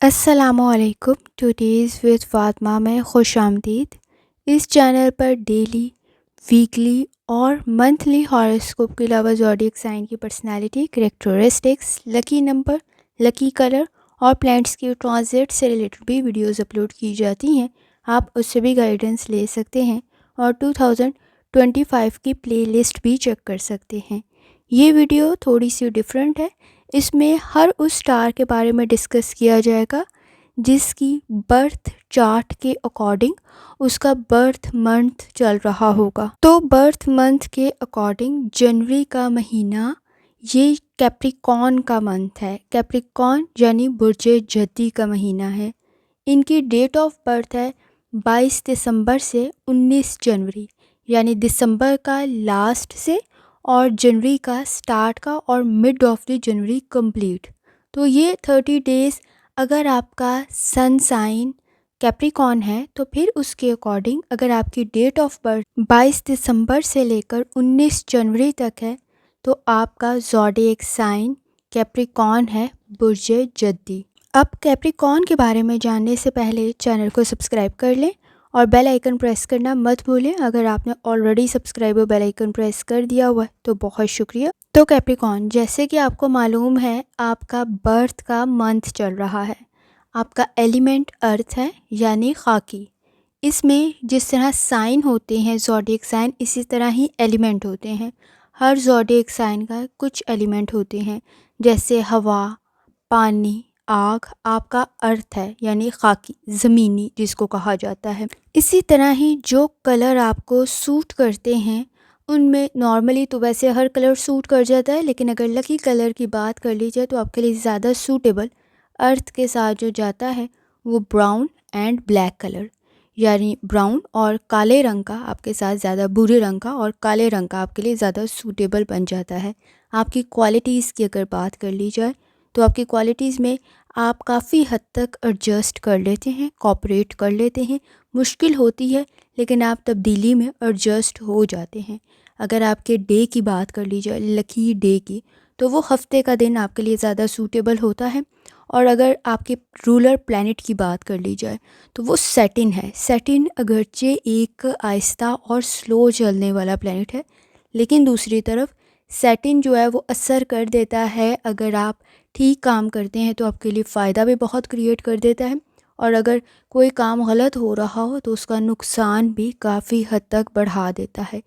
अस्सलामुअलैकुम। Today's with Fatima में खुश आमदीद। इस चैनल पर डेली, वीकली और मंथली हॉरोस्कोप के अलावा ज़ोडिएक साइन की personality, characteristics, lucky number, lucky colour और प्लैनेट्स के ट्रांजिट से रिलेटेड भी वीडियोस अपलोड की जाती हैं। आप उससे भी गाइडेंस ले सकते हैं और 2025 की प्लेलिस्ट भी चेक कर सकते हैं। ये वीडियो थोड़ी सी डिफरेंट है। इसमें हर उस स्टार के बारे में डिस्कस किया जाएगा जिसकी बर्थ चार्ट के अकॉर्डिंग उसका बर्थ मंथ चल रहा होगा। तो बर्थ मंथ के अकॉर्डिंग जनवरी का महीना ये कैप्रिकॉर्न का मंथ है। कैप्रिकॉर्न यानी बुर्जे जद्दी का महीना है। इनकी डेट ऑफ बर्थ है 22 दिसंबर से 19 जनवरी, यानी दिसंबर का लास्ट से और जनवरी का स्टार्ट का और mid of the January complete. तो ये 30 डेज़ अगर आपका सन साइन कैप्रिकॉर्न है तो फिर उसके अकॉर्डिंग अगर आपकी डेट ऑफ बर्थ 22 दिसंबर से लेकर 19 जनवरी तक है तो आपका ज़ोडिएक साइन कैप्रिकॉर्न है, बुर्जे जद्दी। अब कैप्रिकॉर्न के बारे में जानने से पहले चैनल को सब्सक्राइब कर लें और बेल आइकन प्रेस करना मत भूलें। अगर आपने ऑलरेडी सब्सक्राइब और बेल आइकन प्रेस कर दिया हुआ है तो बहुत शुक्रिया। तो कैप्रिकॉर्न, जैसे कि आपको मालूम है आपका बर्थ का मंथ चल रहा है। आपका एलिमेंट अर्थ है यानी खाकी। इसमें जिस तरह साइन होते हैं ज़ोडिएक साइन, इसी तरह ही एलिमेंट होते हैं। हर ज़ोडिएक साइन का कुछ एलिमेंट होते हैं जैसे हवा, पानी, आग आपका अर्थ है यानी खाकी ज़मीनी जिसको कहा जाता है। इसी तरह ही जो कलर आपको सूट करते हैं उनमें नॉर्मली तो वैसे हर कलर सूट कर जाता है, लेकिन अगर लकी कलर की बात कर ली जाए तो आपके लिए ज़्यादा सूटेबल अर्थ के साथ जो जाता है वो ब्राउन एंड ब्लैक कलर, यानी ब्राउन और काले रंग का आपके साथ ज़्यादा, भूरे रंग का और काले रंग का आपके लिए ज़्यादा सूटेबल बन जाता है। आपकी क्वालिटीज़ की अगर बात कर ली जाए तो आपकी क्वालिटीज़ में आप काफ़ी हद तक एडजस्ट कर लेते हैं, कोऑपरेट कर लेते हैं। मुश्किल होती है लेकिन आप तब्दीली में एडजस्ट हो जाते हैं। अगर आपके डे की बात कर ली जाए, लकी डे की, तो वो हफ्ते का दिन आपके लिए ज़्यादा सूटेबल होता है। और अगर आपके रूलर प्लैनेट की बात कर ली जाए तो वो सैटर्न है। सैटर्न अगरचे एक आहिस्ता और स्लो चलने वाला प्लैनेट है, लेकिन दूसरी तरफ सैटर्न जो है वो असर कर देता है। अगर आप ठीक काम करते हैं तो आपके लिए फ़ायदा भी बहुत क्रिएट कर देता है, और अगर कोई काम गलत हो रहा हो तो उसका नुकसान भी काफ़ी हद तक बढ़ा देता है।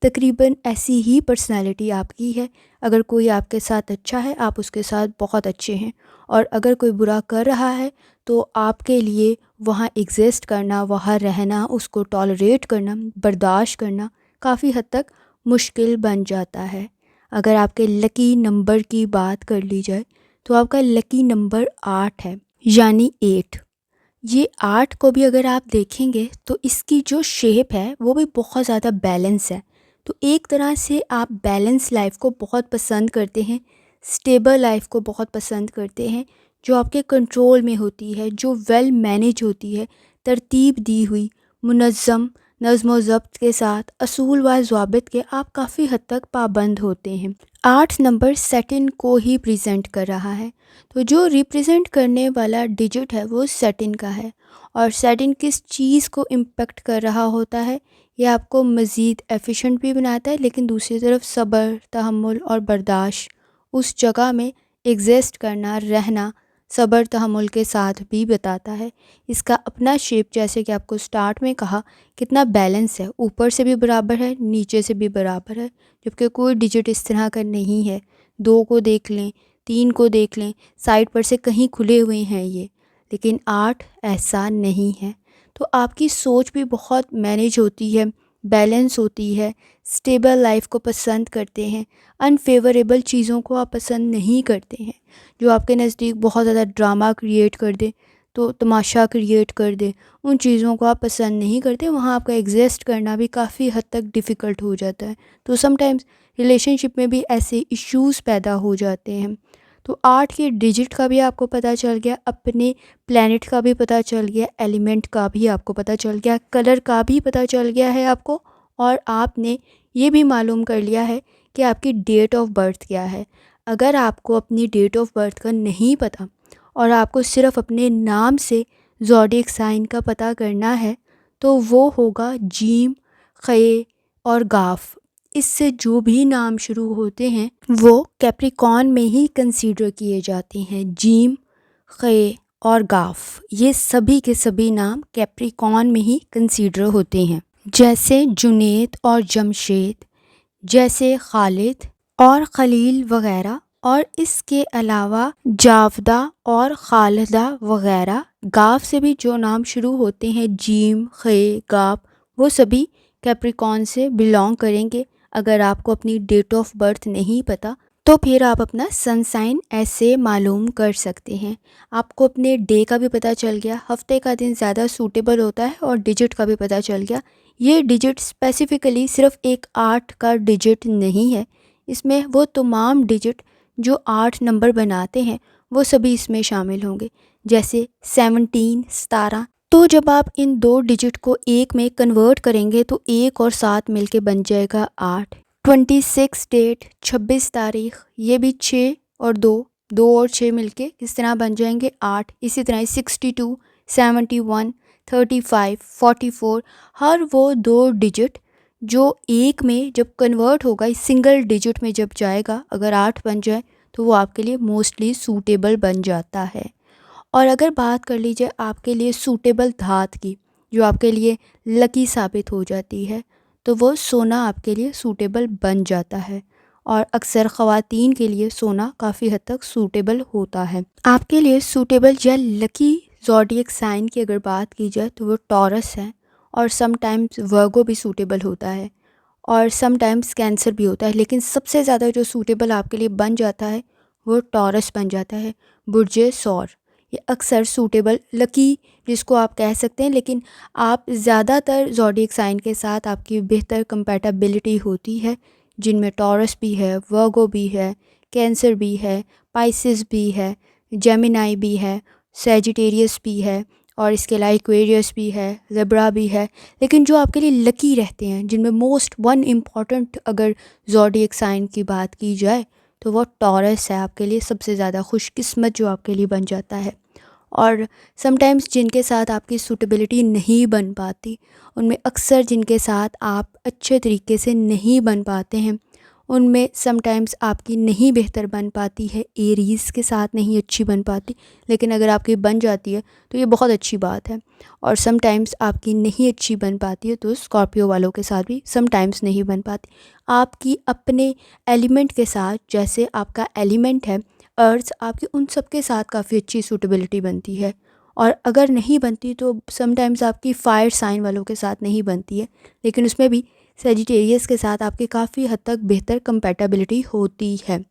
तकरीबन ऐसी ही पर्सनैलिटी आपकी है। अगर कोई आपके साथ अच्छा है आप उसके साथ बहुत अच्छे हैं, और अगर कोई बुरा कर रहा है तो आपके लिए वहाँ एग्जिस्ट करना, वहाँ रहना, उसको टॉलरेट करना, बर्दाश्त करना काफ़ी हद तक मुश्किल बन जाता है। अगर आपके लकी नंबर की बात कर ली जाए तो आपका लकी नंबर 8 है यानी 8। ये 8 को भी अगर आप देखेंगे तो इसकी जो शेप है वो भी बहुत ज़्यादा बैलेंस है। तो एक तरह से आप बैलेंस लाइफ को बहुत पसंद करते हैं, स्टेबल लाइफ को बहुत पसंद करते हैं, जो आपके कंट्रोल में होती है, जो वेल मैनेज होती है, तरतीब दी हुई, मुनज़्ज़म, नज़्म व ज़ब्त के साथ, असूल व ज़वाबित के आप काफ़ी हद तक पाबंद होते हैं। 8 नंबर सैटर्न को ही प्रेजेंट कर रहा है। तो जो रिप्रेजेंट करने वाला डिजिट है वो सैटर्न का है, और सैटर्न किस चीज़ को इम्पेक्ट कर रहा होता है, ये आपको मज़ीद एफिशिएंट भी बनाता है, लेकिन दूसरी तरफ सब्र, तहम्मुल और बर्दाश्त, उस जगह में एग्जिस्ट करना, रहना सब्र तहम्मुल के साथ भी बताता है। इसका अपना शेप, जैसे कि आपको स्टार्ट में कहा, कितना बैलेंस है, ऊपर से भी बराबर है, नीचे से भी बराबर है, जबकि कोई डिजिट इस तरह का नहीं है। 2 को देख लें, 3 को देख लें, साइड पर से कहीं खुले हुए हैं ये, लेकिन 8 ऐसा नहीं है। तो आपकी सोच भी बहुत मैनेज होती है, बैलेंस होती है, स्टेबल लाइफ को पसंद करते हैं, अनफेवरेबल चीज़ों को आप पसंद नहीं करते हैं। जो आपके नज़दीक बहुत ज़्यादा ड्रामा क्रिएट कर दे, तो तमाशा क्रिएट कर दे, उन चीज़ों को आप पसंद नहीं करते। वहाँ आपका एग्जिस्ट करना भी काफ़ी हद तक डिफ़िकल्ट हो जाता है। तो समटाइम्स रिलेशनशिप में भी ऐसे इश्यूज़ पैदा हो जाते हैं। तो 8 के डिजिट का भी आपको पता चल गया, अपने प्लैनेट का भी पता चल गया, एलिमेंट का भी आपको पता चल गया, कलर का भी पता चल गया है आपको, और आपने ये भी मालूम कर लिया है कि आपकी डेट ऑफ बर्थ क्या है। अगर आपको अपनी डेट ऑफ बर्थ का नहीं पता और आपको सिर्फ अपने नाम से ज़ोडिएक साइन का पता करना है तो वो होगा जीम, खे और गाफ। इससे जो भी नाम शुरू होते हैं वो कैप्रिकॉर्न में ही कंसीडर किए जाते हैं। जीम, खे और गाफ ये सभी के सभी नाम कैप्रिकॉर्न में ही कंसीडर होते हैं, जैसे जुनैद और जमशेद, जैसे खालिद और खलील वगैरह। और इसके अलावा जावदा और खालिदा वगैरह। गाफ से भी जो नाम शुरू होते हैं जीम, खे, गाफ, वो सभी कैप्रिकॉर्न से बिलोंग करेंगे। अगर आपको अपनी डेट ऑफ बर्थ नहीं पता तो फिर आप अपना सन साइन ऐसे मालूम कर सकते हैं। आपको अपने डे का भी पता चल गया, हफ्ते का दिन ज़्यादा सूटेबल होता है, और डिजिट का भी पता चल गया। ये डिजिट स्पेसिफ़िकली सिर्फ एक 8 का डिजिट नहीं है, इसमें वो तमाम डिजिट जो 8 नंबर बनाते हैं वो सभी इसमें शामिल होंगे, जैसे 17, 17। तो जब आप इन 2 डिजिट को एक में कन्वर्ट करेंगे तो 1 और 7 मिलके बन जाएगा 8। 26 डेट, 26 तारीख, ये भी 6 और 2, 2 और 6 मिलके किस तरह बन जाएंगे 8। इसी तरह 62, 71, 35, 44, हर वो 2 डिजिट जो एक में जब कन्वर्ट होगा, इस सिंगल डिजिट में जब जाएगा, अगर 8 बन जाए तो वो आपके लिए मोस्टली सूटेबल बन जाता है। और अगर बात कर लीजिए आपके लिए सूटेबल धात की, जो आपके लिए लकी साबित हो जाती है, तो वो सोना आपके लिए सूटेबल बन जाता है। और अक्सर ख़वातीन के लिए सोना काफ़ी हद तक सूटेबल होता है। आपके लिए सूटेबल या लकी ज़ोडिएक साइन की अगर बात की जाए तो वो टॉरस है, और समटाइम्स वर्गो भी सूटेबल होता है, और समटाइम्स कैंसर भी होता है। लेकिन सबसे ज़्यादा जो सूटेबल आपके लिए बन जाता है वो टॉरस बन जाता है, बुर्जे सौर। ये अक्सर सूटेबल लकी जिसको आप कह सकते हैं, लेकिन आप ज़्यादातर ज़ोडिएक साइन के साथ आपकी बेहतर कंपैटिबिलिटी होती है, जिनमें टॉरस भी है, वर्गो भी है, कैंसर भी है, पाइसिस भी है, जेमिनाई भी है, सैजिटेरियस भी है, और इसके अलावा एक्वेरियस भी है, लिब्रा भी है। लेकिन जो आपके लिए लकी रहते हैं, जिनमें मोस्ट वन इम्पॉर्टेंट अगर ज़ोडिएक साइन की बात की जाए तो वो टॉरस है, आपके लिए सबसे ज़्यादा खुशकिस्मत जो आपके लिए बन जाता है। और समटाइम्स जिनके साथ आपकी सूटेबिलिटी नहीं बन पाती, उनमें अक्सर जिनके साथ आप अच्छे तरीके से नहीं बन पाते हैं, उनमें समटाइम्स आपकी नहीं बेहतर बन पाती है, एरीज़ के साथ नहीं अच्छी बन पाती। लेकिन अगर आपकी बन जाती है तो ये बहुत अच्छी बात है। और समटाइम्स आपकी नहीं अच्छी बन पाती है तो स्कॉर्पियो वालों के साथ भी समटाइम्स नहीं बन पाती। आपकी अपने एलिमेंट के साथ, जैसे आपका एलिमेंट है अर्थ, आपकी उन सब के साथ काफ़ी अच्छी सूटेबिलिटी बनती है। और अगर नहीं बनती तो समटाइम्स आपकी फायर साइन वालों के साथ नहीं बनती है, लेकिन उसमें भी सेजिटेरियस के साथ आपकी काफ़ी हद तक बेहतर कंपैटिबिलिटी होती है।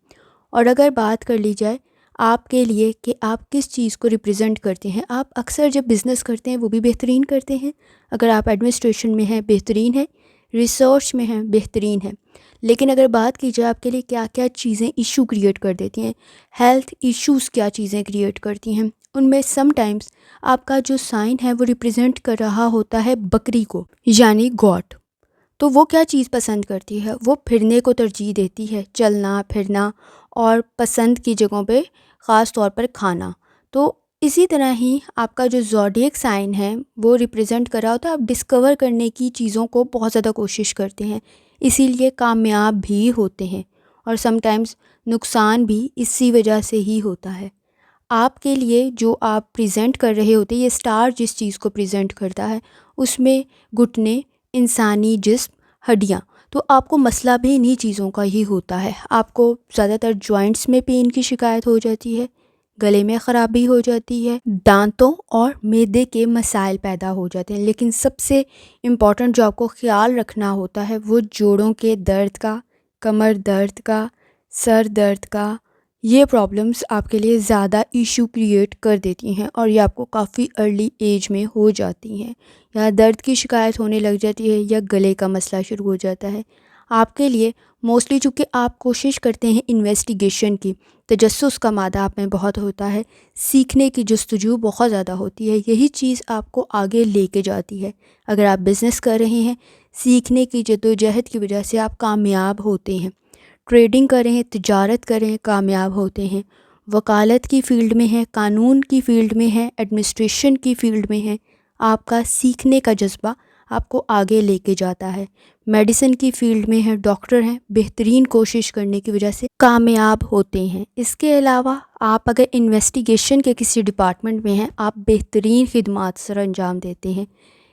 और अगर बात कर ली जाए आपके लिए कि आप किस चीज़ को रिप्रेजेंट करते हैं, आप अक्सर जब बिज़नेस करते हैं वो भी बेहतरीन करते हैं। अगर आप एडमिनिस्ट्रेशन में हैं बेहतरीन है, रिसर्च में हैं बेहतरीन है। लेकिन अगर बात की जाए आपके लिए क्या क्या चीज़ें इशू क्रिएट कर देती हैं, हेल्थ इश्यूज़ क्या चीज़ें क्रिएट करती हैं, उनमें समटाइम्स आपका जो साइन है वो रिप्रेजेंट कर रहा होता है बकरी को, यानी गॉड। तो वो क्या चीज़ पसंद करती है, वो फिरने को तरजीह देती है, चलना फिरना, और पसंद की जगहों पे ख़ास तौर पर खाना। तो इसी तरह ही आपका जो ज़ोडिएक साइन है वो रिप्रेजेंट कर रहा होता है, आप डिस्कवर करने की चीज़ों को बहुत ज़्यादा कोशिश करते हैं, इसीलिए कामयाब भी होते हैं, और समटाइम्स नुकसान भी इसी वजह से ही होता है। आपके लिए जो आप प्रेजेंट कर रहे होते हैं, ये स्टार जिस चीज़ को प्रेजेंट करता है उसमें घुटने, इंसानी जिस्म, हड्डियाँ, तो आपको मसला भी इन्हीं चीज़ों का ही होता है। आपको ज़्यादातर जॉइंट्स में पेन की शिकायत हो जाती है, गले में ख़राबी हो जाती है, दांतों और मैदे के मसाइल पैदा हो जाते हैं। लेकिन सबसे इम्पॉर्टेंट जो आपको ख्याल रखना होता है वो जोड़ों के दर्द का, कमर दर्द का, सर दर्द का, ये प्रॉब्लम्स आपके लिए ज़्यादा इशू क्रिएट कर देती हैं, और ये आपको काफ़ी अर्ली एज में हो जाती हैं। या दर्द की शिकायत होने लग जाती है, या गले का मसला शुरू हो जाता है। आपके लिए मोस्टली चूँकि आप कोशिश करते हैं इन्वेस्टिगेशन की, तजस्सुस का मादा आप में बहुत होता है, सीखने की जस्तजू बहुत ज़्यादा होती है, यही चीज़ आपको आगे लेके जाती है। अगर आप बिज़नेस कर रहे हैं, सीखने की जद्दोजहद की वजह से आप कामयाब होते हैं। ट्रेडिंग करें, तिजारत करें, कामयाब होते हैं। वकालत की फ़ील्ड में हैं, कानून की फ़ील्ड में हैं, एडमिनिस्ट्रेशन की फ़ील्ड में हैं, आपका सीखने का जज्बा आपको आगे लेके जाता है। मेडिसिन की फ़ील्ड में है, डॉक्टर हैं, बेहतरीन कोशिश करने की वजह से कामयाब होते हैं। इसके अलावा आप अगर इन्वेस्टिगेशन के किसी डिपार्टमेंट में हैं, आप बेहतरीन खिदमात सर अंजाम देते हैं।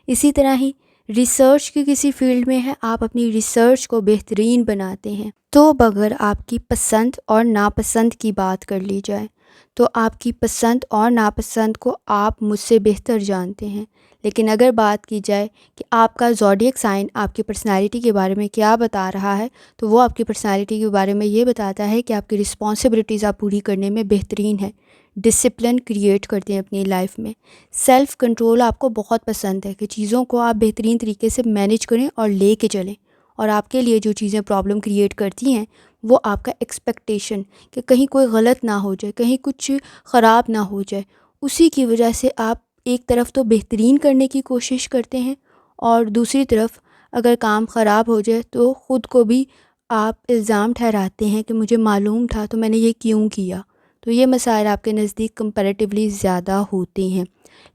इसी तरह ही रिसर्च की किसी फील्ड में है, आप अपनी रिसर्च को बेहतरीन बनाते हैं। तो अगर आपकी पसंद और नापसंद की बात कर ली जाए, तो आपकी पसंद और नापसंद को आप मुझसे बेहतर जानते हैं। लेकिन अगर बात की जाए कि आपका ज़ोडिएक साइन आपकी पर्सनैलिटी के बारे में क्या बता रहा है, तो वो आपकी पर्सनैलिटी के बारे में ये बताता है कि आपकी रिस्पॉन्सिबिलिटीज़ आप पूरी करने में बेहतरीन है, डिसिप्लिन क्रिएट करते हैं अपनी लाइफ में, सेल्फ़ कंट्रोल आपको बहुत पसंद है कि चीज़ों को आप बेहतरीन तरीके से मैनेज करें और लेके चलें। और आपके लिए जो चीज़ें प्रॉब्लम क्रिएट करती हैं, वो आपका एक्सपेक्टेशन कि कहीं कोई गलत ना हो जाए, कहीं कुछ ख़राब ना हो जाए, उसी की वजह से आप एक तरफ तो बेहतरीन करने की कोशिश करते हैं और दूसरी तरफ अगर काम ख़राब हो जाए तो ख़ुद को भी आप इल्ज़ाम ठहराते हैं कि मुझे मालूम था तो मैंने ये क्यों किया। तो ये मसाइल आपके नज़दीक कंपैरेटिवली ज़्यादा होते हैं।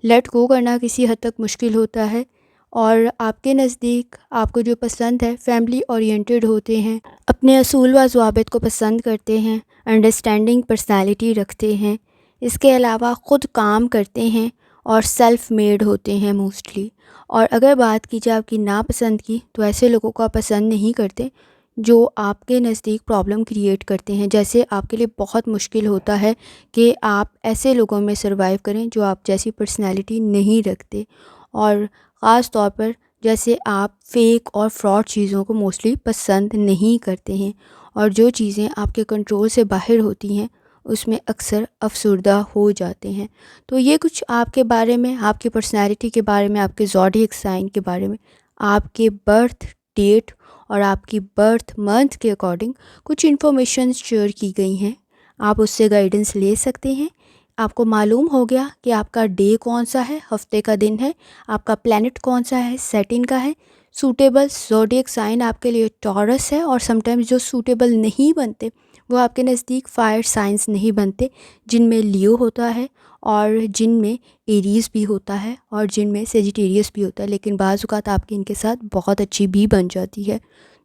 लेट गो करना किसी हद तक मुश्किल होता है और आपके नज़दीक आपको जो पसंद है फैमिली ओरिएंटेड होते हैं, अपने असूल व ज़वाबित को पसंद करते हैं, अंडरस्टैंडिंग पर्सनैलिटी रखते हैं। इसके अलावा ख़ुद काम करते हैं और सेल्फ़ मेड होते हैं मोस्टली। और अगर बात की जाए आपकी नापसंद की, तो ऐसे लोगों को आप पसंद नहीं करते जो आपके नज़दीक प्रॉब्लम क्रिएट करते हैं। जैसे आपके लिए बहुत मुश्किल होता है कि आप ऐसे लोगों में सर्वाइव करें जो आप जैसी पर्सनैलिटी नहीं रखते, और ख़ास तौर पर जैसे आप फ़ेक और फ्रॉड चीज़ों को मोस्टली पसंद नहीं करते हैं, और जो चीज़ें आपके कंट्रोल से बाहर होती हैं उसमें अक्सर अफसरदा हो जाते हैं। तो ये कुछ आपके बारे में, आपकी पर्सनैलिटी के बारे में, आपके ज़ोडिएक साइन के बारे में, आपके बर्थ डेट और आपकी बर्थ मंथ के अकॉर्डिंग कुछ इन्फॉर्मेशन शेयर की गई हैं। आप उससे गाइडेंस ले सकते हैं। आपको मालूम हो गया कि आपका डे कौन सा है, हफ्ते का दिन है, आपका प्लैनेट कौन सा है, सैटर्न का है। सूटेबल ज़ोडिएक साइन आपके लिए टॉरस है, और समटाइम्स जो सूटेबल नहीं बनते वो आपके नज़दीक फायर साइंस नहीं बनते, जिनमें लियो होता है और जिनमें एरीज़ भी होता है और जिनमें सेजिटेरियस भी होता है, लेकिन बाज़ औक़ात आपकी इनके साथ बहुत अच्छी भी बन जाती है।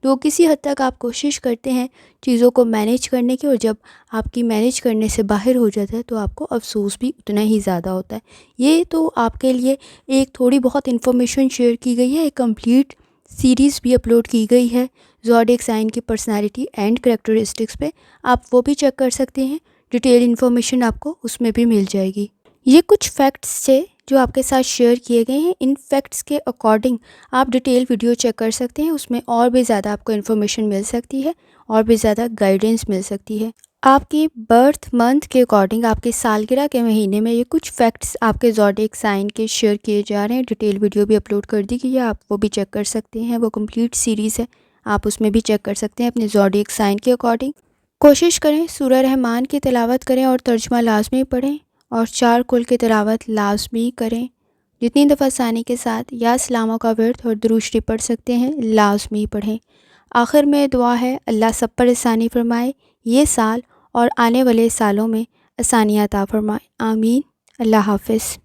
तो किसी हद तक आप कोशिश करते हैं चीज़ों को मैनेज करने की, और जब आपकी मैनेज करने से बाहर हो जाता है तो आपको अफ़सोस भी उतना ही ज़्यादा होता है। ये तो आपके लिए एक थोड़ी बहुत इन्फॉर्मेशन शेयर की गई है, एक कंप्लीट सीरीज़ भी अपलोड की गई है ज़ोडिएक साइन की पर्सनैलिटी एंड करैक्टरिस्टिक्स पे, आप वो भी चेक कर सकते हैं। डिटेल इन्फॉर्मेशन आपको उसमें भी मिल जाएगी। ये कुछ फैक्ट्स थे जो आपके साथ शेयर किए गए हैं। इन फैक्ट्स के अकॉर्डिंग आप डिटेल वीडियो चेक कर सकते हैं, उसमें और भी ज़्यादा आपको इन्फॉर्मेशन मिल सकती है और भी ज़्यादा गाइडेंस मिल सकती है। आपकी बर्थ मंथ के अकॉर्डिंग, आपके सालगिरह के महीने में ये कुछ फैक्ट्स आपके ज़ोडिएक साइन के शेयर किए जा रहे हैं। डिटेल वीडियो भी अपलोड कर दी गई है, आप वो भी चेक कर सकते हैं। वो कंप्लीट सीरीज़ है, आप उसमें भी चेक कर सकते हैं अपने ज़ोडिएक साइन के अकॉर्डिंग। कोशिश करें सूरह रहमान की तिलावत करें और तर्जुमा लाजमी पढ़ें, और 4 कुल की तिलावत लाजमी करें। जितनी दफ़ा आसानी के साथ या सलामों का वर्द और दुरूद शरीफ पढ़ सकते हैं, लाजमी पढ़ें। आखिर में दुआ है, अल्लाह सब पर आसानी फरमाए, ये साल और आने वाले सालों में आसानियाँ अता फरमाए। आमीन। अल्लाह हाफ़िज़।